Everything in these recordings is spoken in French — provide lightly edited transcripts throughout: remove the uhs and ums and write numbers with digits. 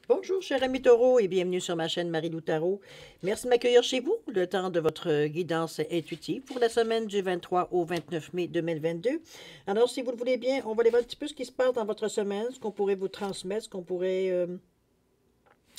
Bonjour, cher ami Taureau, et bienvenue sur ma chaîne Marie-Lou Tarot. Merci de m'accueillir chez vous, le temps de votre guidance intuitive pour la semaine du 23 au 29 mai 2022. Alors, si vous le voulez bien, on va aller voir un petit peu ce qui se passe dans votre semaine, ce qu'on pourrait vous transmettre, ce qu'on pourrait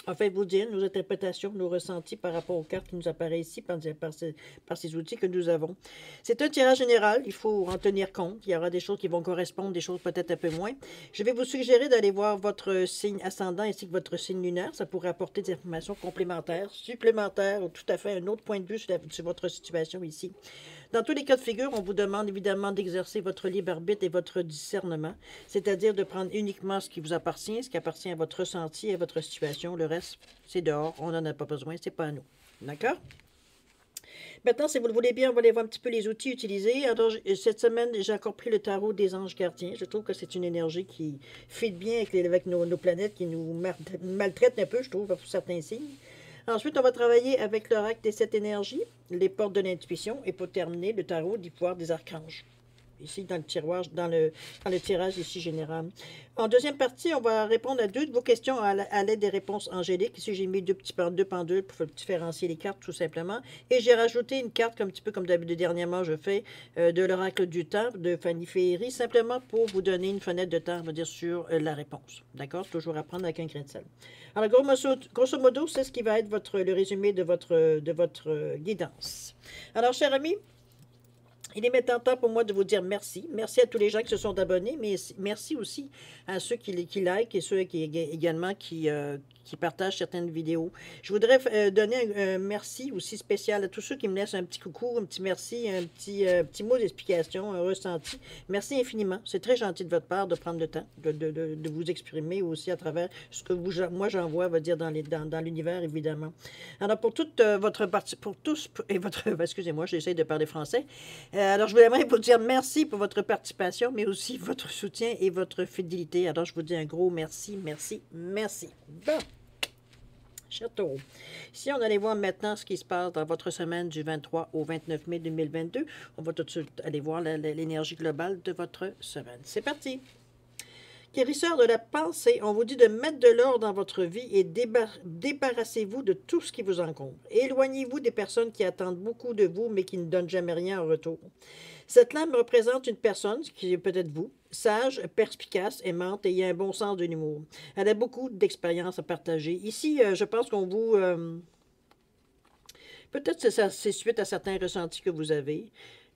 en fait vous dire, nos interprétations, nos ressentis par rapport aux cartes qui nous apparaissent ici par ces outils que nous avons. C'est un tirage général, il faut en tenir compte. Il y aura des choses qui vont correspondre, des choses peut-être un peu moins. Je vais vous suggérer d'aller voir votre signe ascendant ainsi que votre signe lunaire. Ça pourrait apporter des informations complémentaires, supplémentaires, ou tout à fait un autre point de vue sur votre situation ici. Dans tous les cas de figure, on vous demande évidemment d'exercer votre libre arbitre et votre discernement, c'est-à-dire de prendre uniquement ce qui vous appartient, ce qui appartient à votre ressenti et à votre situation. Le reste, c'est dehors, on n'en a pas besoin, c'est pas à nous. D'accord? Maintenant, si vous le voulez bien, on va aller voir un petit peu les outils utilisés. Alors, cette semaine, j'ai encore pris le tarot des anges gardiens. Je trouve que c'est une énergie qui fit bien avec nos planètes, qui nous maltraitent un peu, je trouve, pour certains signes. Ensuite, on va travailler avec l'oracle des sept énergies, les portes de l'intuition, et pour terminer, le tarot du pouvoir des archanges. Ici, dans le tiroir, dans le tirage ici général. En deuxième partie, on va répondre à deux de vos questions à l'aide des réponses angéliques. Ici, j'ai mis deux pendules pour différencier les cartes, tout simplement. Et j'ai rajouté une carte, un petit peu comme d'habitude dernièrement, je fais de l'oracle du temps de Fanny Féery, simplement pour vous donner une fenêtre de temps, on va dire, sur la réponse. D'accord? Toujours à prendre avec un grain de sel. Alors, grosso modo, c'est ce qui va être le résumé de votre guidance. Alors, chers amis, il est maintenant temps pour moi de vous dire merci. Merci à tous les gens qui se sont abonnés, mais merci aussi à ceux qui like et ceux qui également qui partagent certaines vidéos. Je voudrais donner un merci aussi spécial à tous ceux qui me laissent un petit coucou, un petit merci, un petit mot d'explication, un ressenti. Merci infiniment. C'est très gentil de votre part de prendre le temps de vous exprimer aussi à travers ce que moi j'envoie, va dire, dans l'univers, évidemment. Alors, pour toute votre partie, pour tous, et votre, excusez-moi, j'essaie de parler français. Alors, je voudrais vous dire merci pour votre participation, mais aussi votre soutien et votre fidélité. Alors, je vous dis un gros merci, merci, merci. Bon, cher Taureau, si on allait voir maintenant ce qui se passe dans votre semaine du 23 au 29 mai 2022, on va tout de suite aller voir l'énergie globale de votre semaine. C'est parti! Guérisseur de la pensée, on vous dit de mettre de l'ordre dans votre vie et débarrassez-vous de tout ce qui vous encombre. Éloignez-vous des personnes qui attendent beaucoup de vous, mais qui ne donnent jamais rien en retour. Cette lame représente une personne, qui est peut-être vous, sage, perspicace, aimante et ayant un bon sens de l'humour. Elle a beaucoup d'expérience à partager. Ici, je pense qu'on vous... peut-être que c'est suite à certains ressentis que vous avez.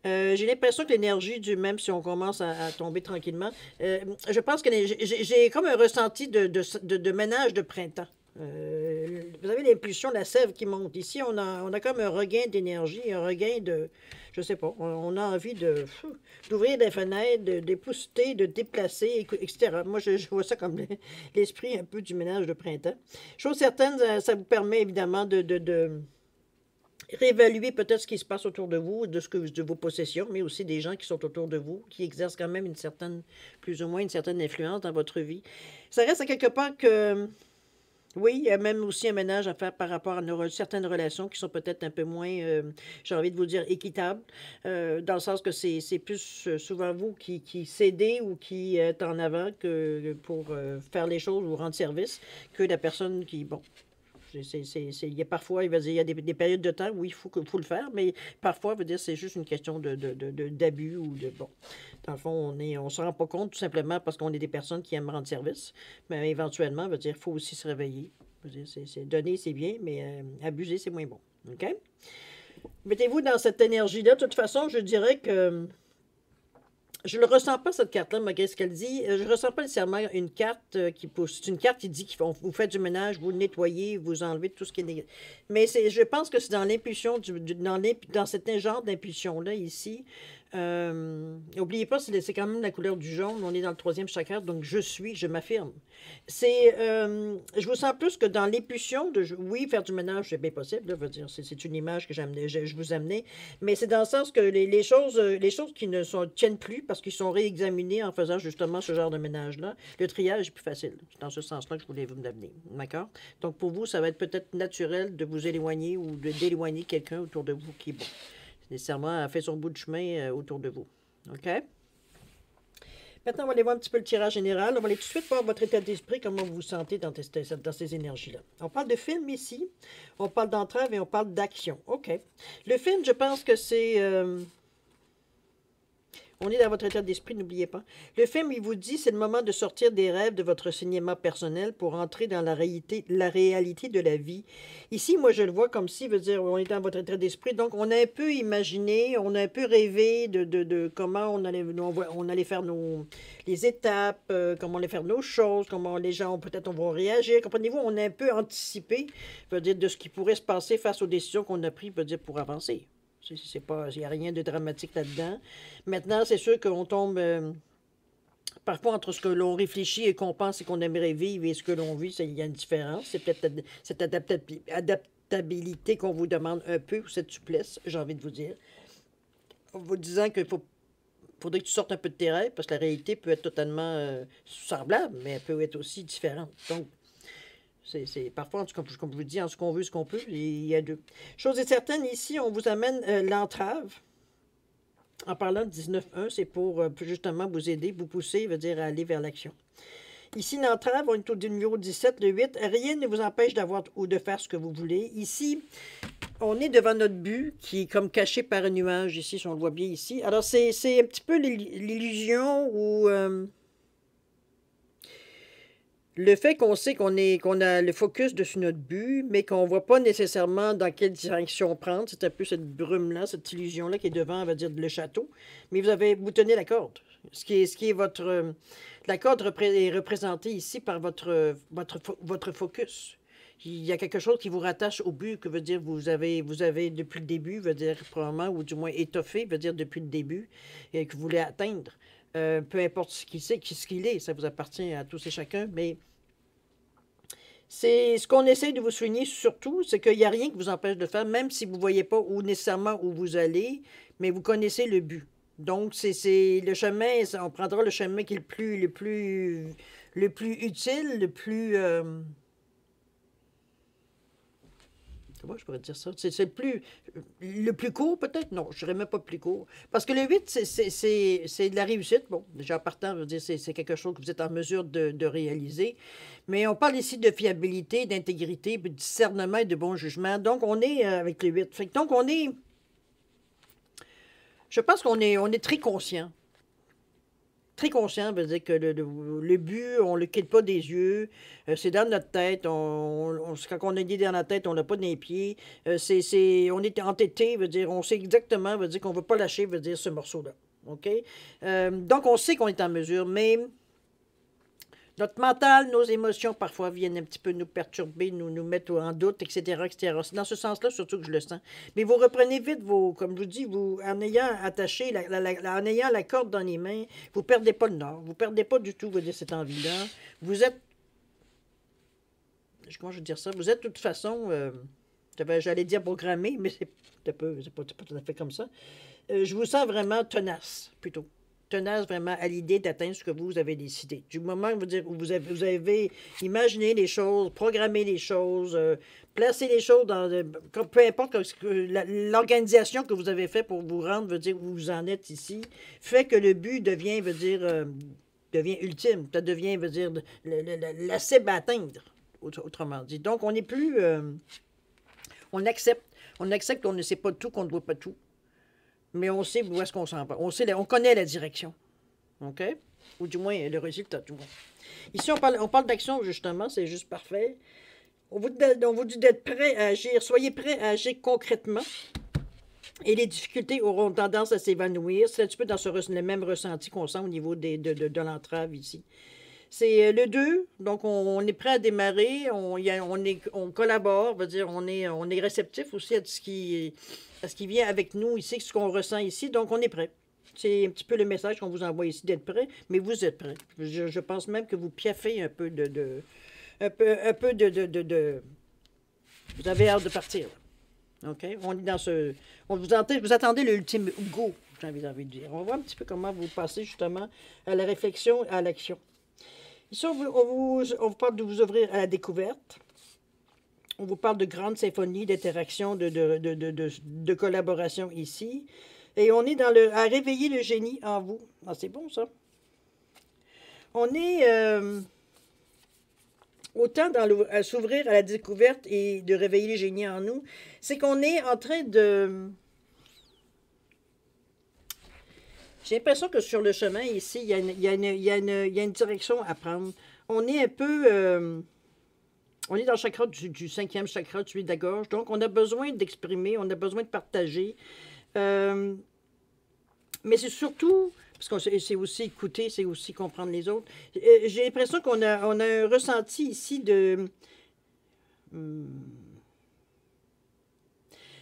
J'ai l'impression que l'énergie du même, si on commence à tomber tranquillement, je pense que j'ai comme un ressenti de ménage de printemps. Vous avez l'impulsion de la sève qui monte. Ici, on a comme un regain d'énergie, un regain de... Je sais pas, on a envie d'ouvrir des fenêtres, d'épousseter, de déplacer, etc. Moi, je vois ça comme l'esprit un peu du ménage de printemps. Chose certaine, ça vous permet évidemment de réévaluer peut-être ce qui se passe autour de vous, de vos possessions, mais aussi des gens qui sont autour de vous, qui exercent quand même plus ou moins une certaine influence dans votre vie. Ça reste à quelque part que, oui, il y a même aussi un ménage à faire par rapport à certaines relations qui sont peut-être un peu moins, j'ai envie de vous dire, équitables, dans le sens que c'est plus souvent vous qui cédez ou qui êtes en avant que pour faire les choses ou rendre service, que la personne qui, bon, il y a parfois, il y a des périodes de temps où il faut le faire, mais parfois, veut dire, c'est juste une question d'abus ou de, bon, dans le fond, on se rend pas compte tout simplement parce qu'on est des personnes qui aiment rendre service, mais éventuellement, veut dire, il faut aussi se réveiller. Veut dire, donner, c'est bien, mais abuser, c'est moins bon. OK? Mettez-vous dans cette énergie-là. De toute façon, je dirais que je ne le ressens pas, cette carte-là, malgré ce qu'elle dit. Je ne ressens pas nécessairement une carte qui pousse. C'est une carte qui dit que vous faites du ménage, vous le nettoyez, vous enlevez tout ce qui est négatif. Mais je pense que c'est dans l'impulsion, dans cet genre d'impulsion-là, ici. N'oubliez pas, c'est quand même la couleur du jaune. On est dans le troisième chakra, donc je m'affirme. Je vous sens plus que dans l'impulsion de, oui, faire du ménage, c'est bien possible, là, veut dire, c'est une image que je vous amenais, mais c'est dans le sens que les choses qui ne tiennent plus parce qu'ils sont réexaminés en faisant justement ce genre de ménage-là, le triage est plus facile. C'est dans ce sens-là que je voulais vous amener. D'accord? Donc, pour vous, ça va être peut-être naturel de vous éloigner ou d'éloigner quelqu'un autour de vous qui, bon, nécessairement a fait son bout de chemin autour de vous. OK? Maintenant, on va aller voir un petit peu le tirage général. On va aller tout de suite voir votre état d'esprit, comment vous vous sentez dans ces énergies-là. On parle de film ici, on parle d'entrave et on parle d'action. OK. Le film, je pense que c'est... on est dans votre état d'esprit, n'oubliez pas. Le film, il vous dit, c'est le moment de sortir des rêves de votre cinéma personnel pour entrer dans la réalité de la vie. Ici, moi, je le vois comme si, veut dire, on est dans votre état d'esprit. Donc, on a un peu imaginé, on a un peu rêvé de comment on allait faire les étapes, comment on allait faire nos choses, comment les gens, peut-être, vont réagir. Comprenez-vous, on a un peu anticipé, veut dire, de ce qui pourrait se passer face aux décisions qu'on a prises, veut dire, pour avancer. C'est pas, il n'y a rien de dramatique là-dedans. Maintenant, c'est sûr qu'on tombe parfois entre ce que l'on réfléchit et qu'on pense et qu'on aimerait vivre et ce que l'on vit, il y a une différence. C'est peut-être cette adaptabilité qu'on vous demande un peu, ou cette souplesse, j'ai envie de vous dire. En vous disant qu'il faudrait que tu sortes un peu de tes rêves, parce que la réalité peut être totalement semblable, mais elle peut être aussi différente. Donc, parfois, comme je vous dis, en ce qu'on veut, ce qu'on peut, il y a deux. Chose est certaine, ici, on vous amène l'entrave. En parlant de 19.1, c'est pour justement vous aider, vous pousser, veut dire aller vers l'action. Ici, l'entrave, on est au numéro 17, le 8. Rien ne vous empêche d'avoir ou de faire ce que vous voulez. Ici, on est devant notre but qui est comme caché par un nuage ici, si on le voit bien ici. Alors, c'est un petit peu l'illusion ou... le fait qu'on sait qu'on a le focus dessus notre but, mais qu'on ne voit pas nécessairement dans quelle direction prendre, c'est un peu cette brume-là, cette illusion-là qui est devant, on va dire, le château. Mais vous tenez la corde. Ce qui est votre... la corde est représentée ici par votre focus. Il y a quelque chose qui vous rattache au but, que veut dire vous avez depuis le début, veut dire probablement, ou du moins étoffé, veut dire depuis le début, et que vous voulez atteindre. Peu importe ce qu'il est, ça vous appartient à tous et chacun, mais c'est ce qu'on essaie de vous souligner surtout, c'est qu'il n'y a rien qui vous empêche de le faire, même si vous ne voyez pas nécessairement où vous allez, mais vous connaissez le but. Donc, c'est le chemin, on prendra le chemin qui est le plus utile, le plus... comment je pourrais dire ça? C'est le plus court, peut-être? Non, je dirais même pas plus court. Parce que le 8, c'est de la réussite. Bon, déjà, partant, je veux dire, c'est quelque chose que vous êtes en mesure de réaliser. Mais on parle ici de fiabilité, d'intégrité, de discernement et de bon jugement. Donc, on est avec le 8. Donc, on est... Je pense qu'on est très conscient. Très conscient veut dire que le but, on ne le quitte pas des yeux. C'est dans notre tête. Quand on a une idée dans la tête, on l'a pas dans les pieds. On est entêté, veut dire, on sait exactement, veut dire qu'on ne veut pas lâcher, veut dire ce morceau-là. OK? Donc, on sait qu'on est en mesure, mais notre mental, nos émotions, parfois, viennent un petit peu nous perturber, nous mettre en doute, etc., etc. C'est dans ce sens-là, surtout que je le sens. Mais vous reprenez vite comme je vous dis, en ayant attaché, en ayant la corde dans les mains, vous ne perdez pas le nord. Vous ne perdez pas du tout, cette envie-là. Vous êtes... Comment je veux dire ça? Vous êtes de toute façon... j'allais dire programmé, mais c'est pas tout à fait comme ça. Je vous sens vraiment tenace, plutôt. Tenace vraiment à l'idée d'atteindre ce que vous avez décidé. Du moment où vous avez imaginé les choses, programmé les choses, placé les choses dans... peu importe l'organisation que vous avez fait pour vous rendre, veut dire où vous en êtes ici, fait que le but devient, devient ultime. Ça devient, veut dire, la cible à atteindre, autrement dit. Donc, on n'est plus... on accepte. On accepte qu'on ne sait pas tout, qu'on ne voit pas tout. Mais on sait où est-ce qu'on s'en va. On connaît la direction. OK? Ou du moins le résultat, du moins. Ici, on parle d'action, justement. C'est juste parfait. On vous dit d'être prêt à agir. Soyez prêt à agir concrètement. Et les difficultés auront tendance à s'évanouir. C'est un petit peu dans le même ressenti qu'on sent au niveau de l'entrave ici. C'est le 2, donc on est prêt à démarrer, on collabore, veut dire on est réceptif aussi à ce qui vient avec nous ici, ce qu'on ressent ici, donc on est prêt. C'est un petit peu le message qu'on vous envoie ici d'être prêt, mais vous êtes prêt. Je pense même que vous piaffez un peu vous avez hâte de partir. OK? On est dans vous attendez l'ultime go, j'ai envie de dire. On va voir un petit peu comment vous passez justement à la réflexion, à l'action. Ici, on vous parle de vous ouvrir à la découverte. On vous parle de grandes symphonies, d'interaction, de collaboration ici. Et on est à réveiller le génie en vous. Ah, c'est bon, ça. On est autant à s'ouvrir à la découverte et de réveiller les génies en nous, c'est qu'on est en train de... J'ai l'impression que sur le chemin, ici, il y a une direction à prendre. On est un peu... on est dans le chakra du cinquième chakra, celui de la gorge. Donc, on a besoin d'exprimer, on a besoin de partager. Mais c'est surtout, parce que c'est aussi écouter, c'est aussi comprendre les autres. J'ai l'impression on a un ressenti ici de...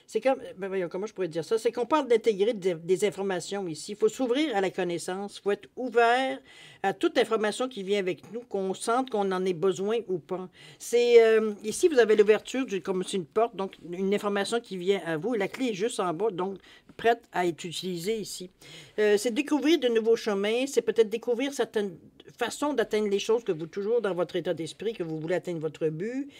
C'est comme, ben voyons, comment je pourrais dire ça? C'est qu'on parle d'intégrer des informations ici. Il faut s'ouvrir à la connaissance. Il faut être ouvert à toute information qui vient avec nous, qu'on sente qu'on en ait besoin ou pas. C'est ici, vous avez l'ouverture, comme c'est une porte, donc une information qui vient à vous. La clé est juste en bas, donc prête à être utilisée ici. C'est découvrir de nouveaux chemins. C'est peut-être découvrir certaines façons d'atteindre les choses que vous, toujours dans votre état d'esprit, que vous voulez atteindre votre but.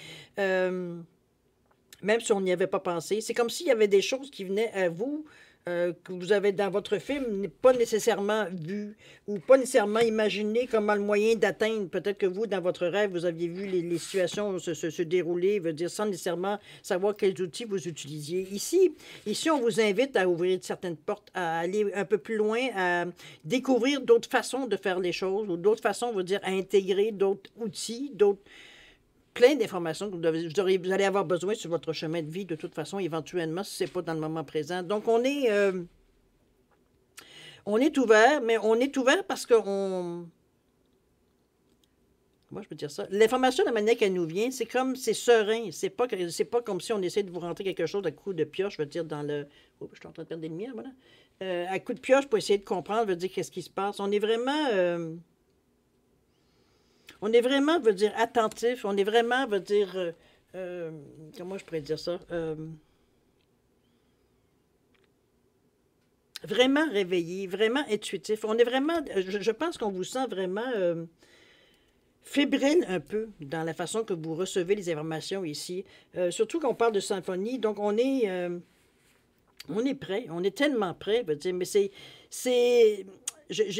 Même si on n'y avait pas pensé. C'est comme s'il y avait des choses qui venaient à vous, que vous avez dans votre film, pas nécessairement vu, ou pas nécessairement imaginé comment le moyen d'atteindre. Peut-être que vous, dans votre rêve, vous aviez vu les situations se dérouler, veut dire sans nécessairement savoir quels outils vous utilisiez. Ici, on vous invite à ouvrir certaines portes, à aller un peu plus loin, à découvrir d'autres façons de faire les choses, ou d'autres façons, veut dire, à intégrer d'autres outils, d'autres... plein d'informations que vous allez avoir besoin sur votre chemin de vie, de toute façon, éventuellement, si ce n'est pas dans le moment présent. Donc, on est ouvert, mais on est ouvert parce qu'on... Comment je peux dire ça? L'information, la manière qu'elle nous vient, c'est comme, c'est serein. C'est pas comme si on essaie de vous rentrer quelque chose à coup de pioche, je veux dire, dans le... Oh, je suis en train de perdre des lumières, voilà. À coup de pioche pour essayer de comprendre, veut dire, qu'est-ce qui se passe. On est vraiment... on est vraiment, veut dire, attentif. On est vraiment, veut dire, comment je pourrais dire ça? Vraiment réveillé, vraiment intuitif. On est vraiment, je pense qu'on vous sent vraiment fébrile un peu dans la façon que vous recevez les informations ici. Surtout qu'on parle de symphonie, donc on est prêt. On est tellement prêt, veut dire, mais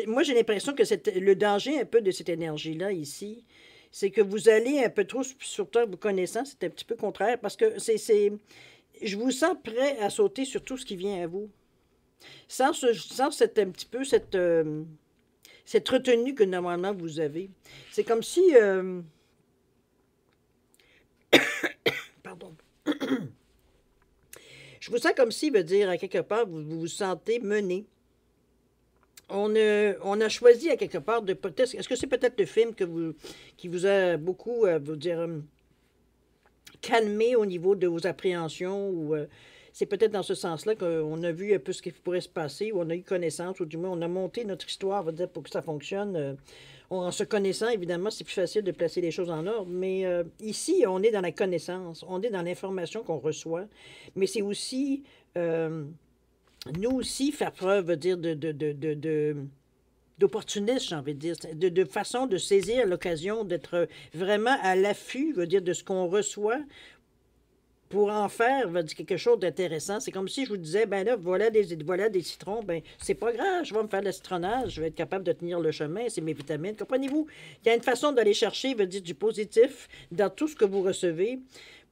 moi, j'ai l'impression que le danger un peu de cette énergie-là ici, c'est que vous allez un peu trop, surtout vous connaissant, c'est un petit peu contraire, parce que je vous sens prêt à sauter sur tout ce qui vient à vous. Sans cette, un petit peu cette retenue que normalement vous avez. C'est comme si... pardon. Je vous sens comme si, veut dire, à quelque part, vous vous sentez mené. On a choisi à quelque part de peut-être... Est-ce que c'est peut-être le film qui vous a beaucoup, vous dire, calmé au niveau de vos appréhensions ou... c'est peut-être dans ce sens-là qu'on a vu un peu ce qui pourrait se passer, ou on a eu connaissance, ou du moins on a monté notre histoire, on va dire, pour que ça fonctionne. En se connaissant, évidemment, c'est plus facile de placer les choses en ordre, mais ici, on est dans la connaissance, on est dans l'information qu'on reçoit, mais c'est aussi, nous aussi, faire preuve, veut dire, d'opportunisme, j'ai envie de dire, de façon de saisir l'occasion d'être vraiment à l'affût, veut dire, de ce qu'on reçoit, pour en faire quelque chose d'intéressant. C'est comme si je vous disais, ben là, voilà des citrons, ben c'est pas grave, je vais me faire le citronnage, je vais être capable de tenir le chemin, c'est mes vitamines. Comprenez-vous? Il y a une façon d'aller chercher, veut dire, du positif dans tout ce que vous recevez.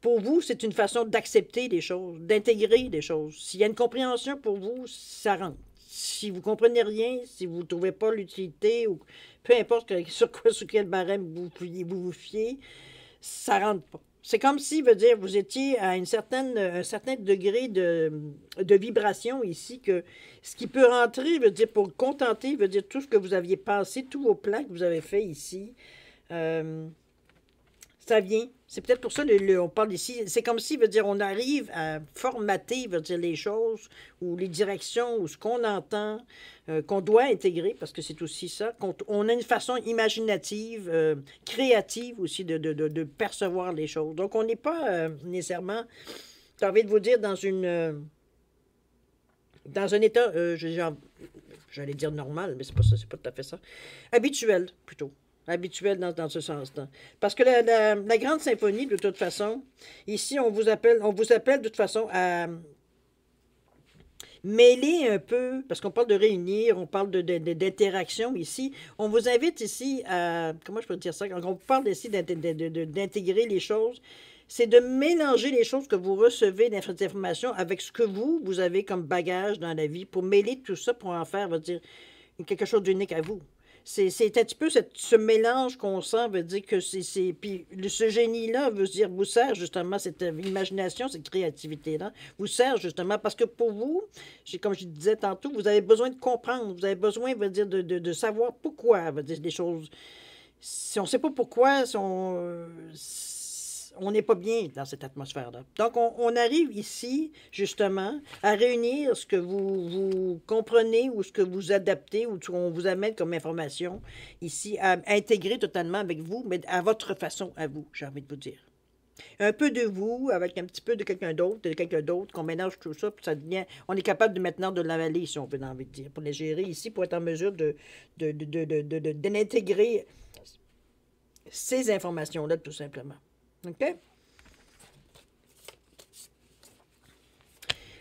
Pour vous, c'est une façon d'accepter les choses, d'intégrer les choses. S'il y a une compréhension pour vous, ça rentre. Si vous ne comprenez rien, si vous ne trouvez pas l'utilité, ou peu importe sur quel barème vous fiez, ça ne rentre pas. C'est comme si, veut dire, vous étiez à un certain degré de vibration ici, que ce qui peut rentrer, veut dire, pour contenter, veut dire tout ce que vous aviez pensé, tous vos plans que vous avez faits ici, ça vient. C'est peut-être pour ça on parle ici. C'est comme si, veut dire, on arrive à formater, veut dire, les choses, ou les directions, ou ce qu'on entend, qu'on doit intégrer, parce que c'est aussi ça. On a une façon imaginative, créative aussi de percevoir les choses. Donc, on n'est pas nécessairement, j'ai envie de vous dire, dans un état, j'allais dire normal, mais c'est pas ça, c'est pas tout à fait ça. Habituel, plutôt. Habituel dans ce sens-là. Parce que la grande symphonie, de toute façon, ici, on vous appelle de toute façon à... mêler un peu, parce qu'on parle de réunir, on parle d'interaction ici. On vous invite ici à, comment je peux dire ça, quand on parle ici d'intégrer les choses, c'est de mélanger les choses que vous recevez d'informations avec ce que vous avez comme bagage dans la vie pour mêler tout ça pour en faire, on va dire, quelque chose d'unique à vous. C'est un petit peu ce mélange qu'on sent, veut dire que puis ce génie-là veut dire, vous sert justement, cette imagination, cette créativité-là, vous sert justement, parce que pour vous, comme je disais tantôt, vous avez besoin de comprendre, vous avez besoin, veut dire, de savoir pourquoi, veut dire, des choses. Si on ne sait pas pourquoi, on n'est pas bien dans cette atmosphère-là. Donc, on arrive ici, justement, à réunir ce que vous comprenez ou ce que vous adaptez ou ce qu'on vous amène comme information ici, à intégrer totalement avec vous, mais à votre façon, à vous, j'ai envie de vous dire. Un peu de vous, avec un petit peu de quelqu'un d'autre, qu'on mélange tout ça, puis ça devient... On est capable de maintenant de l'avaler, si on veut, envie de dire, pour les gérer ici, pour être en mesure d'intégrer ces informations-là, tout simplement. OK?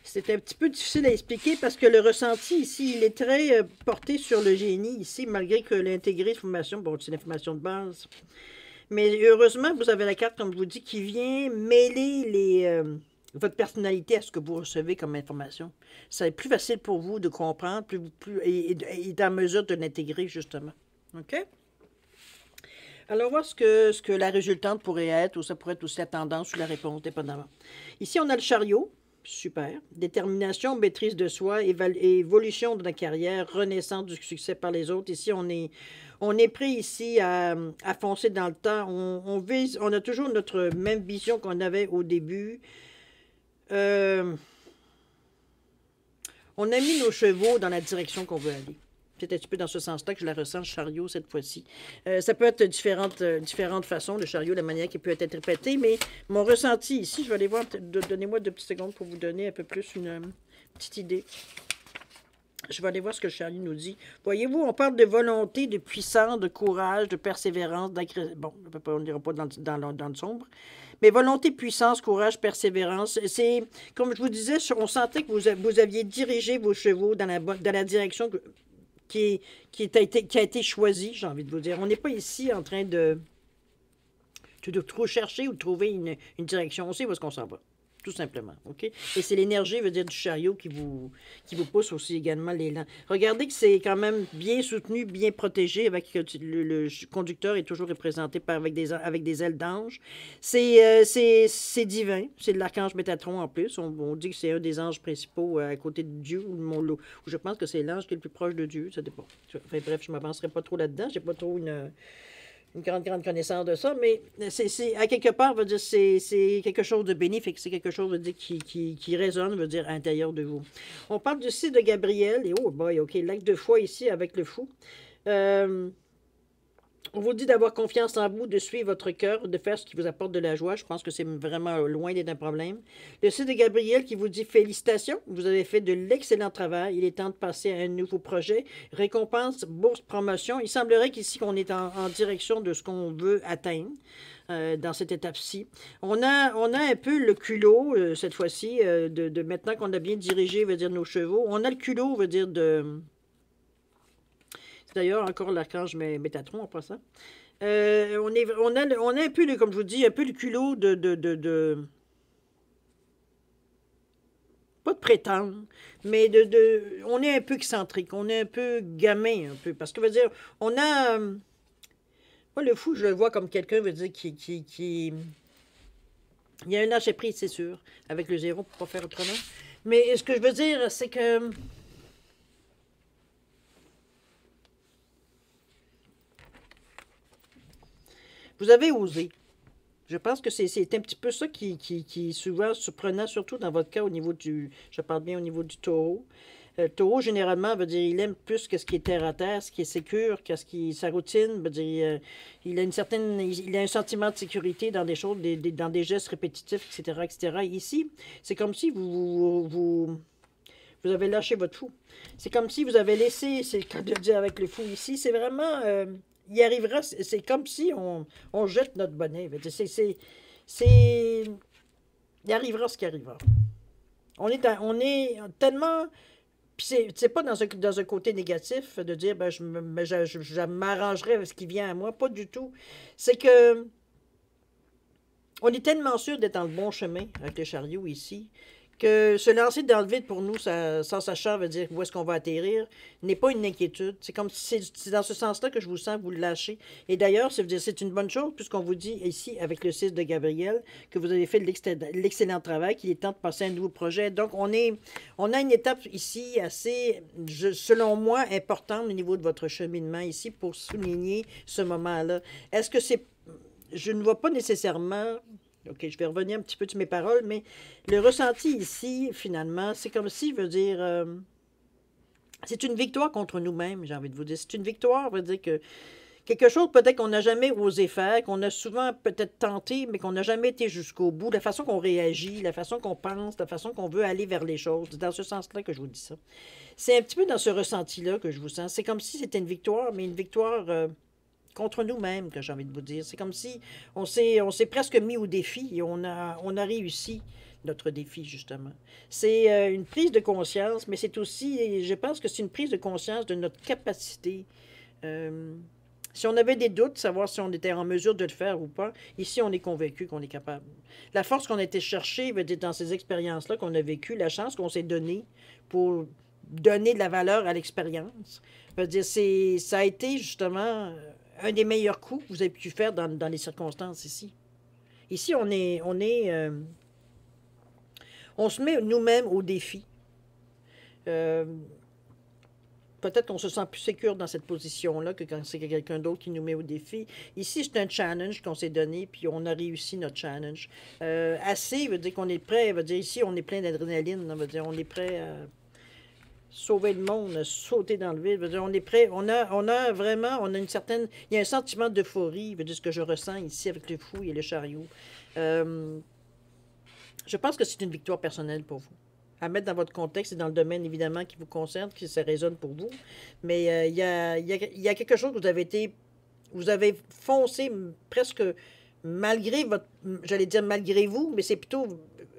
C'est un petit peu difficile à expliquer parce que le ressenti ici, il est très porté sur le génie ici, malgré que l'intégrer information, bon, c'est l'information de base. Mais heureusement, vous avez la carte, comme je vous dis, qui vient mêler votre personnalité à ce que vous recevez comme information. C'est plus facile pour vous de comprendre et d'être en mesure de l'intégrer, justement. OK? Alors, voir ce que la résultante pourrait être, ou ça pourrait être aussi la tendance ou la réponse, dépendamment. Ici, on a le chariot. Super. Détermination, maîtrise de soi, évolution de la carrière, renaissance du succès par les autres. Ici, on est prêt ici à foncer dans le temps. On a toujours notre même vision qu'on avait au début. On a mis nos chevaux dans la direction qu'on veut aller. C'est un petit peu dans ce sens-là que je la ressens, le chariot, cette fois-ci. Ça peut être différentes façons, le chariot, la manière qu'il peut être interprété, mais mon ressenti ici, je vais aller voir, donnez-moi 2 petites secondes pour vous donner un peu plus une petite idée. Je vais aller voir ce que le chariot nous dit. Voyez-vous, on parle de volonté, de puissance, de courage, de persévérance, bon, on n'ira pas dans le sombre. Mais volonté, puissance, courage, persévérance, c'est, comme je vous disais, on sentait que vous aviez dirigé vos chevaux dans la direction qui a été choisi, j'ai envie de vous dire. On n'est pas ici en train de trop chercher ou de trouver une direction. On sait où est-ce qu'on s'en va, tout simplement. OK? Et c'est l'énergie, veut dire, du chariot qui vous pousse aussi également l'élan. Regardez que c'est quand même bien soutenu, bien protégé, avec le conducteur est toujours représenté avec des ailes d'ange. C'est divin. C'est de l'archange Métatron en plus. On dit que c'est un des anges principaux à côté de Dieu, ou je pense que c'est l'ange qui est le plus proche de Dieu. Ça dépend. Enfin, bref, je ne m'avancerai pas trop là-dedans. Je n'ai pas trop une grande connaissance de ça, mais c'est à quelque part, veut dire, c'est quelque chose de bénéfique, c'est quelque chose, veut dire, qui résonne, veut dire, à l'intérieur de vous. On parle du site de Gabriel, et oh boy, OK, l'acte de foi ici avec le fou. On vous dit d'avoir confiance en vous, de suivre votre cœur, de faire ce qui vous apporte de la joie. Je pense que c'est vraiment loin d'être un problème. Le site de Gabriel qui vous dit félicitations, vous avez fait de l'excellent travail. Il est temps de passer à un nouveau projet. Récompense, bourse, promotion. Il semblerait qu'ici, on est en direction de ce qu'on veut atteindre dans cette étape-ci. On a un peu le culot, cette fois-ci, de maintenant qu'on a bien dirigé, veut dire, nos chevaux. On a le culot, veut dire, D'ailleurs, encore l'archange Métatron en passant. On a un peu, comme je vous dis, un peu le culot pas de prétendre, mais on est un peu excentrique, on est un peu gamin, un peu. Parce que, veut dire, on a... moi, le fou, je le vois comme quelqu'un, veut dire, qui... Il y a un lâcher prise, c'est sûr, avec le zéro pour pas faire autrement. Mais ce que je veux dire, c'est que... vous avez osé. Je pense que c'est un petit peu ça qui est souvent surprenant, surtout dans votre cas au niveau je parle bien au niveau du taureau. Le taureau, généralement, veut dire, il aime plus ce qui est terre à terre, ce qui est sécure, sa routine. Veut dire, il a un sentiment de sécurité dans des choses, dans des gestes répétitifs, etc., etc. Ici, c'est comme si vous avez lâché votre fou. C'est comme si vous avez laissé, c'est le cas de dire avec le fou ici, c'est vraiment... il arrivera, c'est comme si on jette notre bonnet. Il arrivera ce qui arrivera. on est tellement... Puis c'est pas dans un côté négatif de dire, ben, je m'arrangerai avec ce qui vient à moi. Pas du tout. C'est que on est tellement sûr d'être dans le bon chemin avec le chariot ici, que se lancer dans le vide pour nous, ça, sans sachant, veut dire où est-ce qu'on va atterrir, n'est pas une inquiétude. C'est comme si c'est dans ce sens-là que je vous sens vous le lâcher. Et d'ailleurs, c'est une bonne chose, puisqu'on vous dit ici, avec le 6 de Gabriel, que vous avez fait l'excellent travail, qu'il est temps de passer à un nouveau projet. Donc, on a une étape ici assez, selon moi, importante au niveau de votre cheminement ici pour souligner ce moment-là. Est-ce que c'est... Je ne vois pas nécessairement... OK, je vais revenir un petit peu sur mes paroles, mais le ressenti ici, finalement, c'est comme si, veut dire, c'est une victoire contre nous-mêmes, j'ai envie de vous dire. C'est une victoire, veut dire que quelque chose peut-être qu'on n'a jamais osé faire, qu'on a souvent peut-être tenté, mais qu'on n'a jamais été jusqu'au bout. La façon qu'on réagit, la façon qu'on pense, la façon qu'on veut aller vers les choses. C'est dans ce sens-là que je vous dis ça. C'est un petit peu dans ce ressenti-là que je vous sens. C'est comme si c'était une victoire, mais une victoire... contre nous-mêmes, que j'ai envie de vous dire. C'est comme si on s'est presque mis au défi et on a réussi notre défi, justement. C'est une prise de conscience, mais c'est aussi, je pense que c'est une prise de conscience de notre capacité. Si on avait des doutes, savoir si on était en mesure de le faire ou pas, ici, on est convaincu qu'on est capable. La force qu'on a été chercher, veut dire, dans ces expériences-là qu'on a vécues, la chance qu'on s'est donnée pour donner de la valeur à l'expérience, veut dire, ça a été, justement, un des meilleurs coups que vous avez pu faire dans les circonstances ici. Ici, on se met nous-mêmes au défi. Euh, Peut-être qu'on se sent plus sécure dans cette position-là que quand c'est quelqu'un d'autre qui nous met au défi. Ici, c'est un challenge qu'on s'est donné, puis on a réussi notre challenge. Assez veut dire qu'on est prêt, veut dire ici, on est plein d'adrénaline, veut dire on est prêt à sauver le monde, sauter dans le vide. Veut dire, on est prêt. On a vraiment, on a une certaine... Il y a un sentiment d'euphorie, veut dire ce que je ressens ici avec le fou et le chariot. Je pense que c'est une victoire personnelle pour vous. À mettre dans votre contexte et dans le domaine, évidemment, qui vous concerne, qui ça résonne pour vous. Mais il y a quelque chose que vous avez foncé presque malgré votre... J'allais dire malgré vous, mais c'est plutôt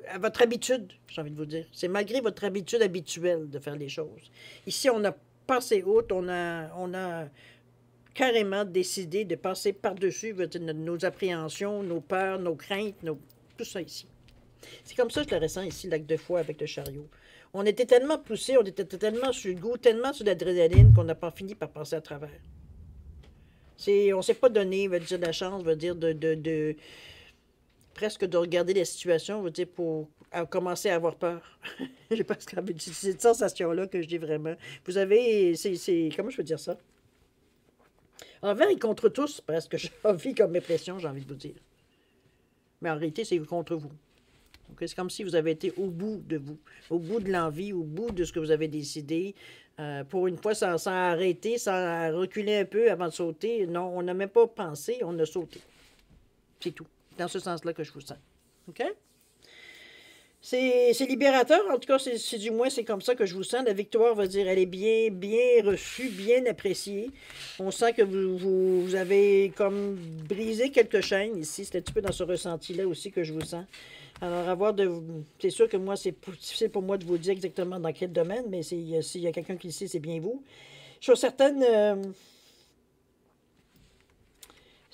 à votre habitude, j'ai envie de vous dire. C'est malgré votre habitude habituelle de faire les choses. Ici, on a passé outre, on a carrément décidé de passer par-dessus nos appréhensions, nos peurs, nos craintes, tout ça ici. C'est comme ça que je le ressens ici, l'acte de foi avec le chariot. On était tellement poussés, on était tellement sur le goût, tellement sur l'adrénaline qu'on n'a pas fini par passer à travers. On ne s'est pas donné, veut dire, la chance, veut dire, presque de regarder la situation, veut dire, pour commencer à avoir peur. Je pense que c'est cette sensation-là que je dis vraiment. Vous avez, comment je peux dire ça? Envers et contre tous, presque, j'ai envie comme impression, j'ai envie de vous dire. Mais en réalité, c'est contre vous. Okay? C'est comme si vous avez été au bout de vous, au bout de l'envie, au bout de ce que vous avez décidé. Pour une fois, sans arrêter, sans reculer un peu avant de sauter. Non, on n'a même pas pensé, on a sauté. C'est tout. Dans ce sens-là que je vous sens. OK? C'est libérateur, en tout cas, c'est du moins, c'est comme ça que je vous sens. La victoire veut dire, elle est bien, bien reçue, bien appréciée. On sent que vous avez comme brisé quelques chaînes ici. C'est un petit peu dans ce ressenti-là aussi que je vous sens. Alors, c'est sûr que moi, c'est difficile pour moi de vous dire exactement dans quel domaine, mais s'il y a quelqu'un qui le sait, c'est bien vous. Je suis certaine...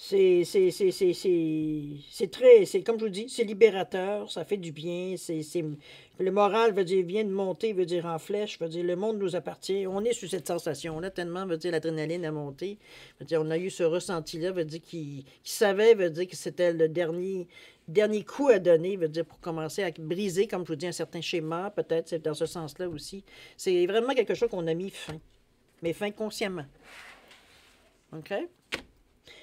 C'est comme je vous dis, c'est libérateur, ça fait du bien, le moral veut dire, vient de monter, veut dire en flèche, veut dire le monde nous appartient, on est sur cette sensation-là, tellement veut dire l'adrénaline a monté, veut dire on a eu ce ressenti-là, veut dire qu'il savait, veut dire que c'était le dernier coup à donner, veut dire pour commencer à briser, comme je vous dis, un certain schéma, peut-être, c'est dans ce sens-là aussi. C'est vraiment quelque chose qu'on a mis fin, mais fin consciemment. OK?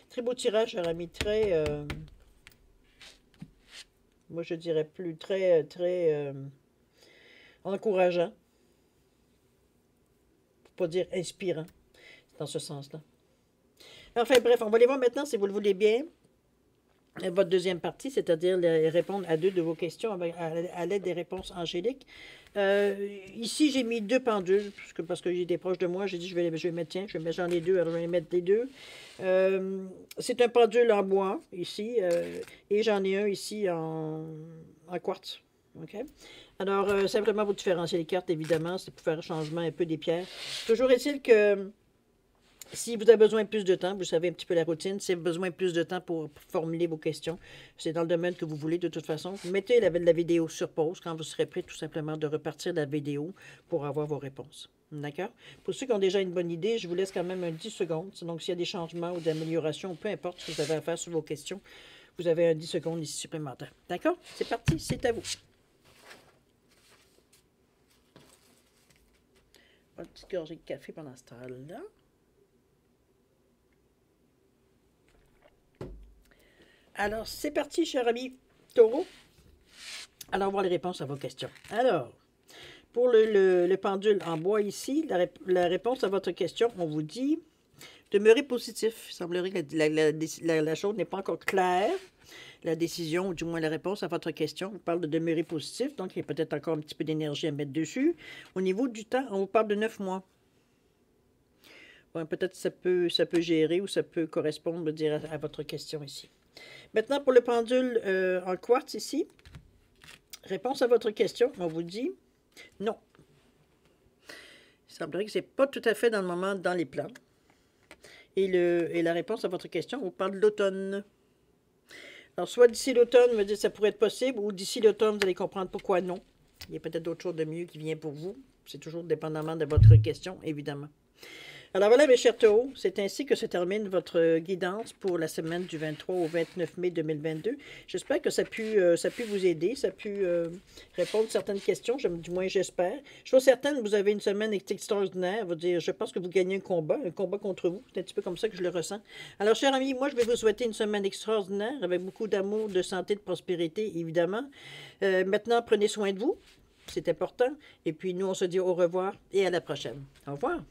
Très beau tirage, cher ami, moi je dirais plus très encourageant, pour pas dire inspirant, dans ce sens-là. Enfin bref, on va aller voir maintenant, si vous le voulez bien, votre deuxième partie, c'est-à-dire répondre à 2 de vos questions à l'aide des réponses angéliques. Ici, j'ai mis 2 pendules, parce que j'étais proche de moi. J'ai dit, je vais mettre, tiens, j'en ai 2, alors je vais mettre les 2. C'est un pendule en bois, ici, et j'en ai un ici en quartz. OK? Alors, simplement vous différencier les cartes, évidemment, c'est pour faire un changement un peu des pierres. Toujours est-il que si vous avez besoin de plus de temps, vous savez un petit peu la routine, si vous avez besoin de plus de temps pour formuler vos questions, c'est dans le domaine que vous voulez de toute façon, mettez la vidéo sur pause quand vous serez prêt tout simplement de repartir la vidéo pour avoir vos réponses. D'accord? Pour ceux qui ont déjà une bonne idée, je vous laisse quand même un 10 secondes. Donc, s'il y a des changements ou d'améliorations, peu importe ce que vous avez à faire sur vos questions, vous avez un 10 secondes ici supplémentaire. D'accord? C'est parti, c'est à vous. Une petite gorgée de café pendant ce temps-là. Alors, c'est parti, cher ami Taureau. Alors, on va voir les réponses à vos questions. Alors, pour le pendule en bois ici, la réponse à votre question, on vous dit demeurer positif. Il semblerait que la chose n'est pas encore claire. La décision, ou du moins la réponse à votre question, on parle de demeurer positif, donc il y a peut-être encore un petit peu d'énergie à mettre dessus. Au niveau du temps, on vous parle de 9 mois. Ouais, peut-être ça peut gérer ou ça peut correspondre, je veux dire, à votre question ici. Maintenant, pour le pendule en quartz ici, réponse à votre question, on vous dit non. Il semblerait que ce n'est pas tout à fait dans le moment dans les plans. Et la réponse à votre question, on parle de l'automne. Alors, soit d'ici l'automne, on va dire que ça pourrait être possible, ou d'ici l'automne, vous allez comprendre pourquoi non. Il y a peut-être d'autres choses de mieux qui viennent pour vous. C'est toujours dépendamment de votre question, évidemment. Alors voilà, mes chers taureaux, c'est ainsi que se termine votre guidance pour la semaine du 23 au 29 mai 2022. J'espère que ça a pu vous aider, ça a pu répondre à certaines questions, du moins j'espère. Je suis certaine que vous avez une semaine extraordinaire. Je pense que vous gagnez un combat contre vous. C'est un petit peu comme ça que je le ressens. Alors, chers amis, moi je vais vous souhaiter une semaine extraordinaire avec beaucoup d'amour, de santé, de prospérité, évidemment. Maintenant, prenez soin de vous, c'est important. Et puis nous, on se dit au revoir et à la prochaine. Au revoir.